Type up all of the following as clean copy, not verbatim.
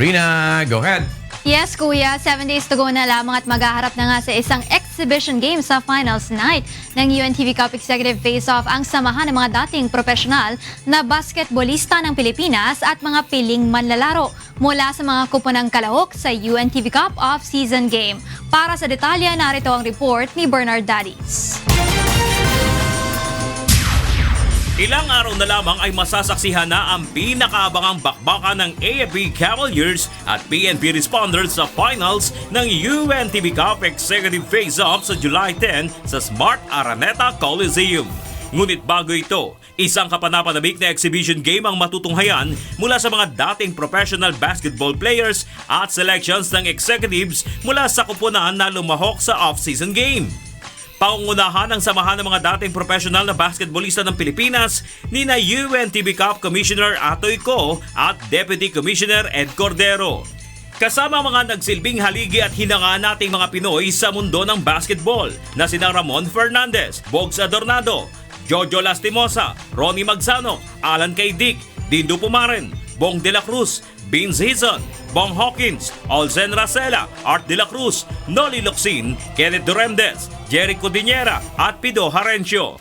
Rina, go ahead. Yes, Kuya. 7 days to go na lamang at maghaharap na nga sa isang exhibition game sa finals night ng UNTV Cup Executive Face-Off ang samahan ng mga dating profesional na basketballista ng Pilipinas at mga piling manlalaro mula sa mga kupunang kalahok sa UNTV Cup off-season game. Para sa detalye, narito ang report ni Bernard Dadis. Ilang araw na lamang ay masasaksihan na ang pinakaabangang bakbakan ng AFP Cavaliers at PNP Responders sa finals ng UNTV Cup Executive Face-Off sa July 10 sa Smart Araneta Coliseum. Ngunit bago ito, isang kapanapanabik na exhibition game ang matutunghayan mula sa mga dating professional basketball players at selections ng executives mula sa kupunan na lumahok sa off-season game. Pangungunahan ng samahan ng mga dating profesional na basketballista ng Pilipinas nina UNTV Cup Commissioner Atoy Co at Deputy Commissioner Ed Cordero. Kasama mga nagsilbing haligi at hinanga nating mga Pinoy sa mundo ng basketball na sina Ramon Fernandez, Bogs Adornado, Jojo Lastimosa, Ronnie Magsano, Alan Kaydik, Dindo Pumaren, Bong De La Cruz, Vince Hizon, Bong Hawkins, Olsen Racela, Art De La Cruz, Noli Locsin, Kenneth Duremdes, Jerry Codinera at Pido Harencio.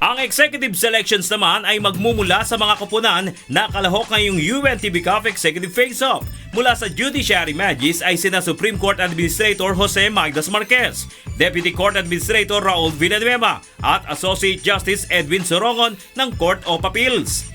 Ang executive selections naman ay magmumula sa mga kupunan na kalahok ngayong UNTV Cup Executive Face-Off. Mula sa Judiciary Magis ay sina Supreme Court Administrator Jose Magdas Marquez, Deputy Court Administrator Raul Villanueva at Associate Justice Edwin Sorongon ng Court of Appeals.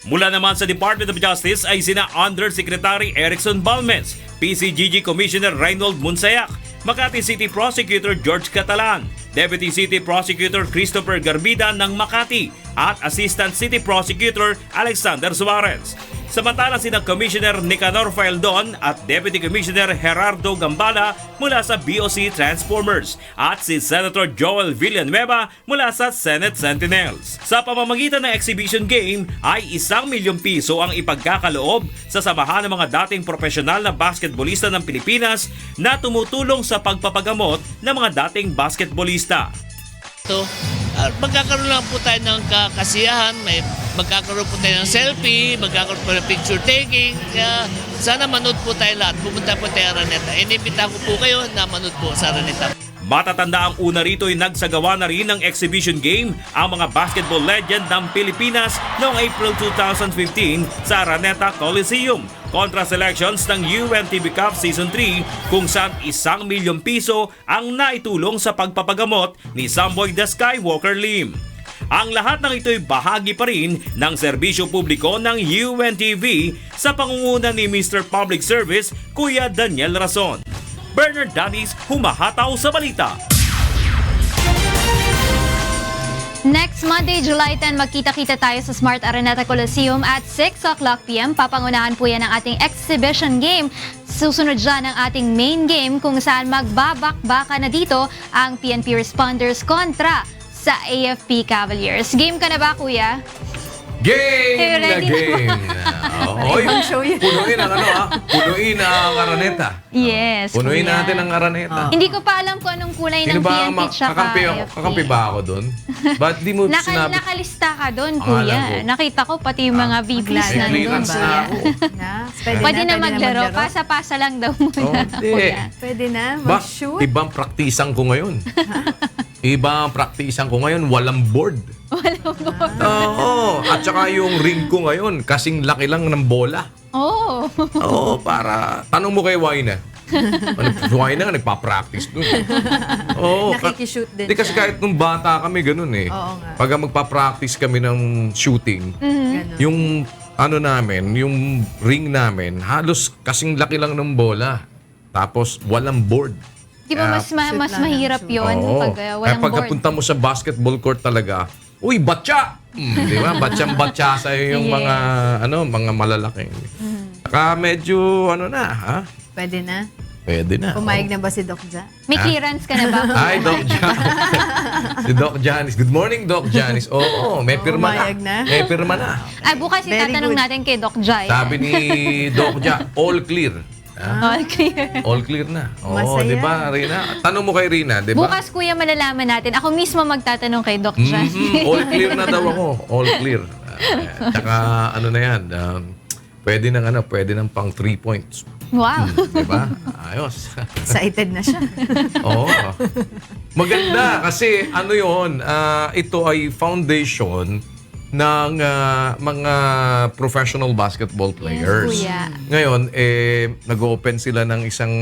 Mula naman sa Department of Justice ay sina Undersecretary Erickson Balmes, PCGG Commissioner Reynold Munsayak, Makati City Prosecutor George Catalan, Deputy City Prosecutor Christopher Garbida ng Makati at Assistant City Prosecutor Alexander Suarez. Samantalang sina Commissioner Nicanor Faeldon at Deputy Commissioner Gerardo Gambala mula sa BOC Transformers at si Senator Joel Villanueva mula sa Senate Sentinels. Sa pamamagitan ng exhibition game ay 1 milyong piso ang ipagkakaloob sa samahan ng mga dating profesional na basketballista ng Pilipinas na tumutulong sa pagpapagamot ng mga dating basketballista. Magkakaroon lang po tayo ng kasiyahan, magkakaroon po tayo ng selfie, magkakaroon po ng picture taking. Kaya sana manood po tayo lahat. Pumunta po tayo sa Araneta. Inimbita ko po kayo na manood po sa Araneta. Matatanda ang una rito ay nagsagawa na rin ng exhibition game ang mga basketball legend ng Pilipinas noong April 2015 sa Araneta Coliseum kontra selections ng UNTV Cup Season 3 kung saan 1 milyong piso ang naitulong sa pagpapagamot ni Samboy the Skywalker Lim. Ang lahat ng ito'y bahagi pa rin ng serbisyo publiko ng UNTV sa pangunguna ni Mr. Public Service Kuya Daniel Rason. Bernard Dadis, humahataw sa balita. Next Monday, July 10, magkita-kita tayo sa Smart Araneta Coliseum at 6 o'clock p.m. Papangunahan po yan ng ating exhibition game. Susunod dyan ang ating main game kung saan magbabakbaka na dito ang PNP Responders kontra sa AFP Cavaliers. Game ka na ba, Kuya? Game na Ready game. Oy, show yun. punuin ang punuin ang Araneta. Yes, Punuin Kuya. natin ang Araneta. Hindi ko pa alam kung anong kulay Sino ng ba PNP tsaka AFP. kakampi ba ako doon? Ba't di mo sinabi? Nakalista ka doon, Ang Kuya. alam ko. Nakita ko pati yung mga V-Plus May nandun, clearance na Kuya. ako. Pwede na maglaro. Pasa-pasa lang daw muna, Hindi. Kuya. Pwede na, Ba, mag-shoot. ibang praktisan ko ngayon. Ibang praktisan ko ngayon, walang board. Oo, at saka yung ring ko ngayon, kasing laki lang ng bola. Oh. Oo, para... Tanong mo kay Wayna. Wayna nga, nagpa-practice dun. Oo. Nakikishoot din Di kasi siya. kahit nung bata kami, ganun eh. Oo nga. Pag magpa-practice kami ng shooting, Ganun. yung ano namin, yung ring namin, halos kasing laki lang ng bola. Tapos walang board. Di ba mas Shoot lang mahirap ng shoot. yun Oo. pag Kaya walang board? pagkapunta mo sa basketball court talaga, uy, batya! Di ba? Batyang-batya sa yung Yes. mga malalaki. Saka medyo, ha? Pwede na. Pwede na. Pumayag na ba si Doc Ja? May clearance ka na ba? Hi, Doc Janice. Si Doc Janice. Good morning, Doc Janice. Oo, may pirma Pumayag na. na. May pirma na. Ay, bukas Very itatanong good. natin kay Doc Jai. Sabi ni Doc Ja, all clear. All clear. All clear na. Oo, Masaya. di ba, Rina? Tanong mo kay Rina, di ba? Bukas, Kuya, malalaman natin. Ako mismo magtatanong kay Doc Jai. All clear na daw ako. All clear. Tsaka ano na yan, pwede ng pang 3 points. Wow. Diba? Ayos. Excited na siya. Oo. Maganda kasi ito ay foundation ng mga professional basketball players. kuya. Ngayon nag-open sila ng isang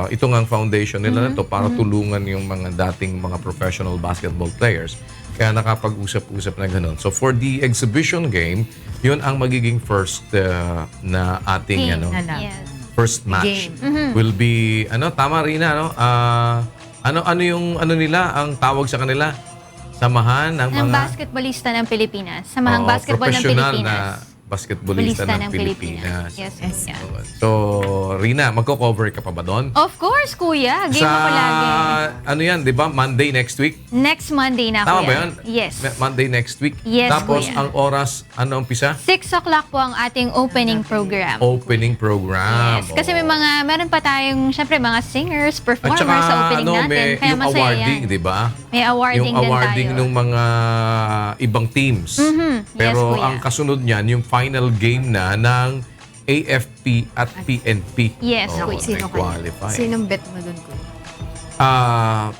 ito nga ang foundation nila na to para tulungan yung mga dating mga professional basketball players. Kaya nakapag-usap-usap na gano'n. So for the exhibition game, yun ang magiging first na ating Game. Alam. Yes. first match Game. will be tama Rina ano yung nila ang tawag sa kanila, samahan ng Ng mga basketballista ng Pilipinas. Samahang Oo, basketball ng professional Pilipinas. na basketballista ng Pilipinas. Yes, Yes. kuya. So Rina, magko-cover ka pa ba doon? Of course, kuya. Game ako lagi. Yan, di ba? Monday next week? Next Monday na, Tama kuya. ba yun? Yes. Monday next week? Yes, Tapos kuya. ang oras, umpisa? 6 o'clock po ang ating opening program. Opening program. Yes. Kasi meron pa tayong, syempre, mga singers, At performers saka, sa opening natin. may Kaya yung masaya awarding, yan. di ba? May awarding Yung din awarding tayo. ng mga ibang teams. Yes, Pero kuya. ang kasunod niyan, yung final game na ng AFP at PNP. Yes, Oo, kuya. Sino nag-qualify. kaya? Sinong bet mo dun, kuya?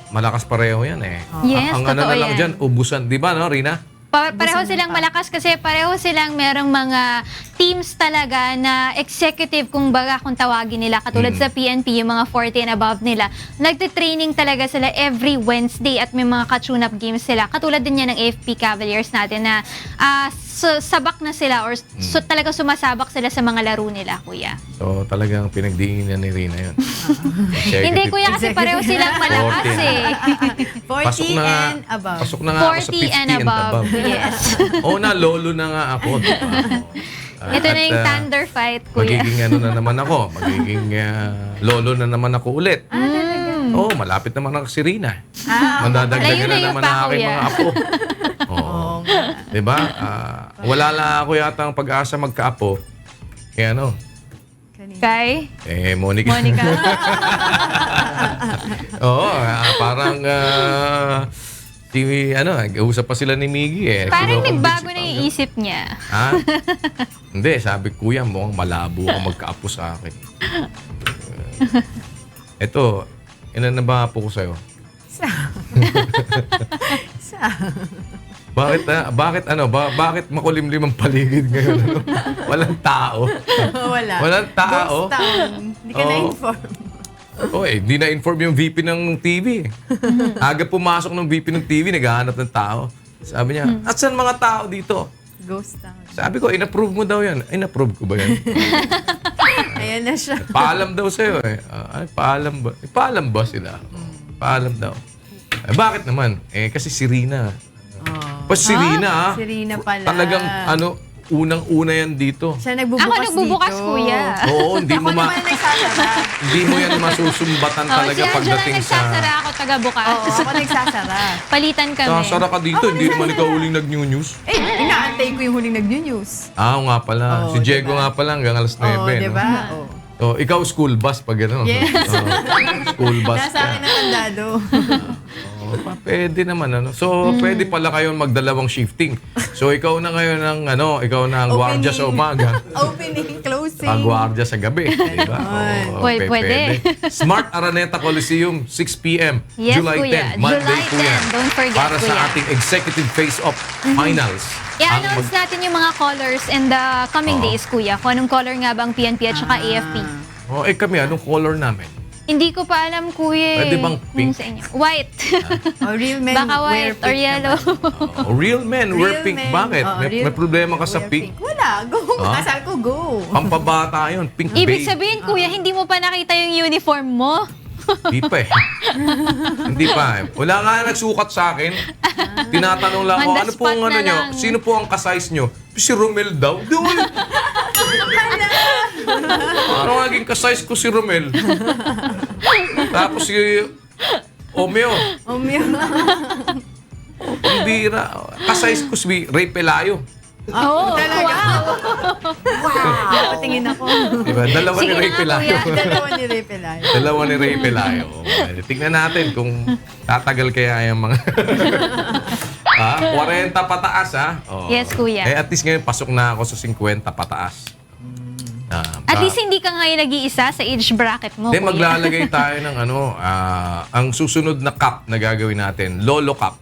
Malakas pareho yan eh. Yes, ang totoo na lang yan. dyan, ubusan. Di ba, no, Rina? Pareho silang malakas kasi pareho silang merong mga teams talaga na executive kung tawagin nila. Katulad sa PNP, yung mga 40 and above nila. Nagte-training talaga sila every Wednesday at may mga ka-tune-up games sila. Katulad din yan ng AFP Cavaliers natin na sabak na sila or talaga sumasabak sila sa mga laro nila, kuya. So, talagang pinagdiinan ni Rina yun. Hindi, kuya, kasi pareho silang malakas 40. eh. 40 and above. Pasok na nga ako sa 40 50 and above. Yes. Oo na, lolo na nga ako. Diba? Ito na yung thunder fight, kuya. Magiging na naman ako. Magiging lolo na naman ako ulit. Oo, malapit naman ako si Rina. Mandadagdagan na Layo-layo naman pa, ang aking kuya. mga apo. Oo. Diba? Wala lang ako yata ang pag-asa magkaapo. Kaya Kay Monica. Monica. Oo, parang usap pa sila ni Miggy eh. Parang Kinukumbinsi nagbago pa na ako. yung isip niya. Ha? Hindi, sabi kuya, mukhang malabo ka magkaapo sa akin. Ito, ilan na ba apo ko sa'yo? Bakit makulimlim ang paligid ngayon? Walang tao. Wala. Walang tao? Ghost town. Hindi ka Oo. na-inform. Hindi na-inform yung VP ng TV. Aga pumasok ng VP ng TV, naghahanap ng tao. Sabi niya, asan mga tao dito? Ghost town. Sabi ko, in-approve mo daw yan. In-approve ko ba yan? Ayan na siya. Paalam daw sa'yo eh. Paalam ba? Paalam ba sila? Paalam daw. Bakit naman? Kasi si Rina. Si Rina Si Rina pala. Talagang unang-una yan dito. Siya nagbubukas Ako nagbubukas, dito. kuya. Oo, hindi Ako naman ang nagsasara. hindi mo yan masusumbatan Oh, talaga si Angela pagdating nagsasara, sa... ako taga-bukas. Oo, ako nagsasara. Palitan kami. Sasara ka dito, hindi naman ikaw huling nag-news. Inaantay ko yung huling nag-news. Oo nga pala. Oo, Si Diego diba? nga pala hanggang alas 9. Oo, no? diba? Oo. So, ikaw school bus pag gano'n. Yes. School bus Nasa ka. akin na tandado. Pwede naman So, pwede pala kayong magdalawang shifting. So, ikaw na ngayon ikaw na ang gwardiya sa umaga. Opening, closing. Ang gwardiya sa gabi, di ba? Oo, Pwede. Smart Araneta Coliseum, 6 p.m. Yes, July kuya. 10. Monday July po yan. 10. Don't forget, Para sa kuya. ating Executive Face-Off Finals. I-announce natin yung mga colors in the coming Oo. days, kuya. Kung anong color nga ba ang PNP at saka AFP. Kami, anong color namin? Hindi ko pa alam, kuya. Pwede bang Yung pink? Sa inyo. White. Oh, real men Baka wear white pink or yellow. Real men wear Real pink. men. Bakit? Oo, May problema ka sa wear pink? Wala. Go. Ah? Asal ko, go. Pampabata yun. Pink Ibig beige. sabihin, kuya, hindi mo pa nakita yung uniform mo. Hindi pa eh. Hindi pa eh. Wala nga nagsukat sa akin. Tinatanong lang On ako, the ano po spot ang na nyo? lang. Sino po ang ka-size nyo? Si Romel daw. Doon. Parang naging ka-size ko si Romel. Tapos si Omeo. Pambira. Ka-size ko si Ray Pelayo. Oh, Talaga. wow. Patingin ako. Diba? Dalawa ni Sige Ray na nga, Pelayo. kuya. Dalawa ni Ray Pelayo. Dalawa ni Ray Pelayo. Tingnan natin kung tatagal kaya yung mga 40 pataas, ha? Oo. Yes, kuya. At least ngayon, pasok na ako sa 50 pataas. At least hindi ka ngayon nag-iisa sa age bracket mo, Then kuya. maglalagay tayo ng ang susunod na cup na gagawin natin, Lolo Cup.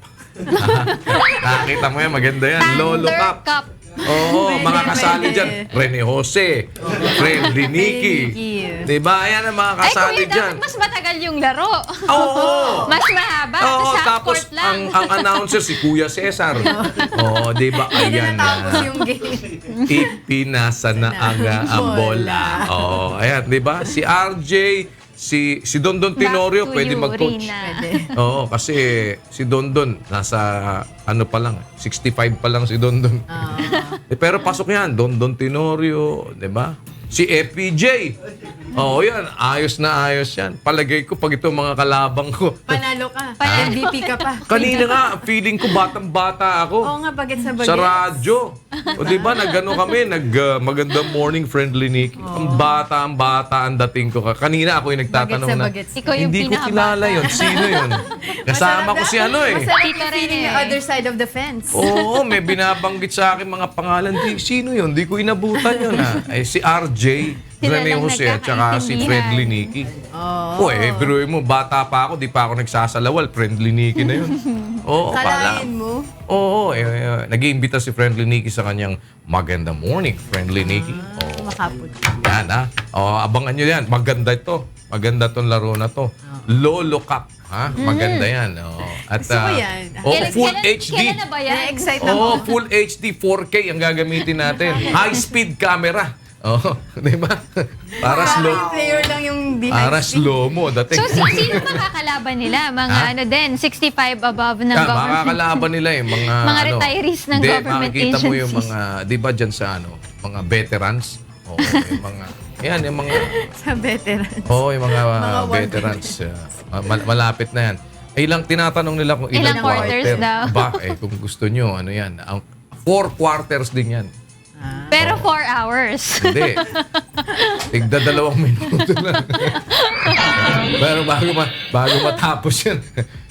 Nakakita mo yan, maganda yan. Lolo Thunder Cup. Cup. Oo, mga kasali pwede. dyan. Rene Jose, Friendly Nikki. Diba? Ayan ang mga Ay, kasali kuya, dyan. dapat mas matagal yung laro. Oo. Mas mahaba. Oo, sa tapos court lang. ang announcer si Kuya Cesar. Oo, diba? Hindi Ayan natapos na. yung game. Ipinasa na ang bola. Oo, ayan, di ba? Si RJ, si Dondon Tenorio, Back to pwede you, mag-coach. Rina. Pwede. Oo, kasi si Dondon, nasa ano pa lang, 65 pa lang si Dondon. Pero pasok yan, Dondon Tenorio, di ba? Si FPJ. Oo, yan. Ayos na ayos yan. Palagay ko pag ito mga kalabang ko. Panalo ka. MVP ka pa. Kanina nga, feeling ko batang-bata ako. Oo nga, bagets na bagets. Sa radyo. O di ba, nagano kami, magandang morning friendly Nick. Ang bata, ang dating ko. Kanina ako yung nagtatanong na, Bagets. Ikaw yung hindi ko pinakabata. kilala yun. Sino yun? Kasama ko si ano eh. Masarap Tito yung feeling Rene. yung other side of the fence. Oo, may binabanggit sa akin mga pangalan. Sino yun? Di ko inabutan yun ha. Eh, si RJ, Sila Rene lang Jose, at saka si nagkakaintindihan. Friendly Nicky. Oo, biruin mo, bata pa ako, di pa ako nagsasalawal. Friendly Nicky na yun. Oo, pala. Kalain mo. Oo, nag-iimbita si Friendly Nicky sa kanyang magandang morning, Friendly Nicky. Oo. Makapot. Yan ha. Abangan nyo yan. Maganda ito. Maganda tong laro na to. Lolo Cup. Ha? Maganda yan. At, Gusto ko yan. Full HD. Kailan na ba yan? Na-excite ako. Oo, Full HD 4K ang gagamitin natin. High-speed camera. Oo, di ba? Para slow. Yung player lang yung Para behind slow mo. Dating. So, sino makakalaban nila? Mga ano din, 65 above ng government. Makakalaban nila eh. Mga retirees ng government makikita mo yung agencies. mga, di ba dyan sa mga veterans? Oo, yung mga, yan, yung mga, sa veteran. yung mga, Mga war veterans. Malapit na yan. Ilang tinatanong nila kung ilang Ilang quarters daw. Ba, kung gusto nyo, ano yan, 4 quarters din yan. Pero 4 hours. Hindi. Tigda 2 minuto lang. Pero bago matapos yan.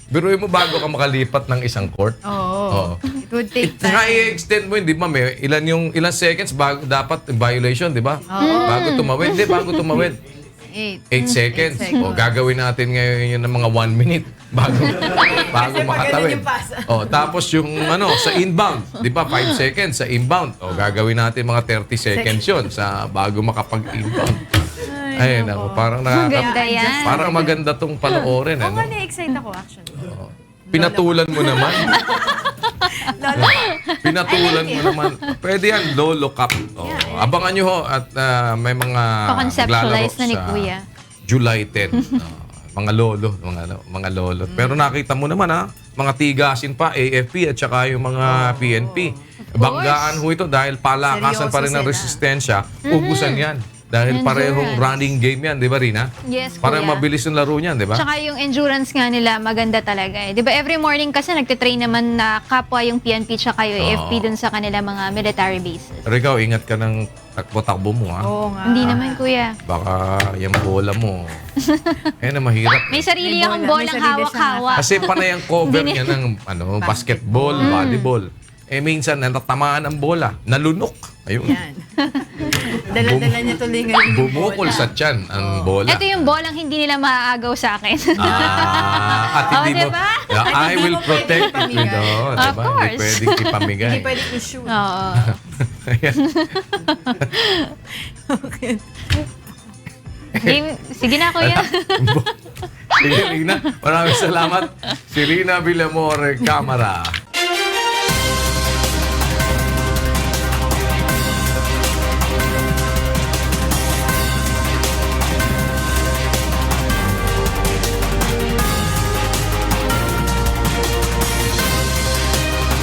Biruin mo bago ka makalipat ng isang court. Oo. It would take Saka time. i-extend mo, hindi ba? May ilang seconds bago dapat violation, di ba? Bago tumawid. Hindi, bago tumawid. 8 seconds. O, gagawin natin ngayon yun ng mga 1 minute bago Kasi makatawid. pag ganun yung pasa. Tapos yung sa inbound, di ba? 5 seconds sa inbound. O, gagawin natin mga 30 seconds yun sa bago makapag-inbound. Ay, nako, parang Maganda yan. parang maganda tong panoorin. Oo Ano? nga, na-excite ako actually. Pinatulan mo naman. Lolo. Pinatulan mo naman. Pwede yan, Lolo Cup. Abangan nyo ho at may mga Pa-conceptualize maglalaro na ni sa Kuya. July 10. Mga lolo, mga lolo. Pero nakita mo naman mga tigasin pa, AFP at saka yung mga PNP. Banggaan ho ito dahil palakasan pa rin ng Seryoso sila. resistensya. Ubusan yan. Dahil parehong Endurance. running game yan, di ba Rina? Yes, Parang Kuya. mabilis yung laro niyan, di ba? Tsaka yung endurance nga nila, maganda talaga eh. Di ba every morning kasi nagtitrain naman na kapwa yung PNP tsaka yung AFP dun sa kanila mga military bases. Pero ikaw, ingat ka ng takbo-takbo mo ha. Oo nga. Hindi naman, Kuya. Baka yung bola mo. Na mahirap. May sarili May akong bola, may bolang sarili hawak-hawak. Kasi panay ang cover niya ng basketball, volleyball. Minsan natatamaan ang bola, nalunok. Ayun. Yan. Dala-dala niya tuloy ngayon. yung Bumukol bola. sa tiyan ang bola. Ito yung bolang hindi nila maaagaw sa akin. At hindi mo, diba? At I hindi will mo protect pwedeng it. ipamigay. Diba? Of Hindi course. pwedeng ipamigay. Hindi pwede i-shoot. Oo. Ayan. Sige na, Kuya. Sige, Rina. Maraming salamat. Si Rina Villamor, Camera.